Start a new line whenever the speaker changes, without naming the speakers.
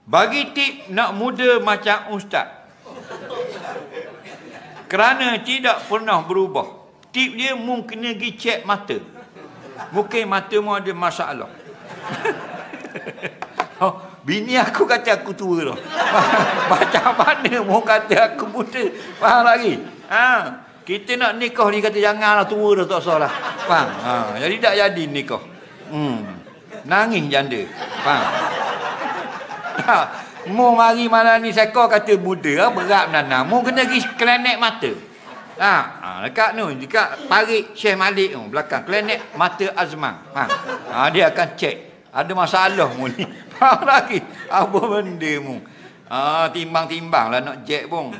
Bagi tip nak muda macam ustaz. Kerana tidak pernah berubah. Tip dia mungkin pergi cek mata. Mungkin mata mu ada masalah. Oh, bini aku kata aku tua dah. Macam mana mu kata aku muda? Faham lagi? Kita nak nikah ni kata janganlah tua dah, tak salah. Faham? Jadi tak jadi nikah. Nangis janda. Faham? Mu mari mana ni seko kata muda berat menanam. Mu kena pergi klinik mata. Dekat tu, dekat parit Syekh Malik tu belakang klinik mata Azman. Dia akan cek ada masalah mu ni. Faham lagi? Apa benda mu? Timbang-timbang lah nak cek pun.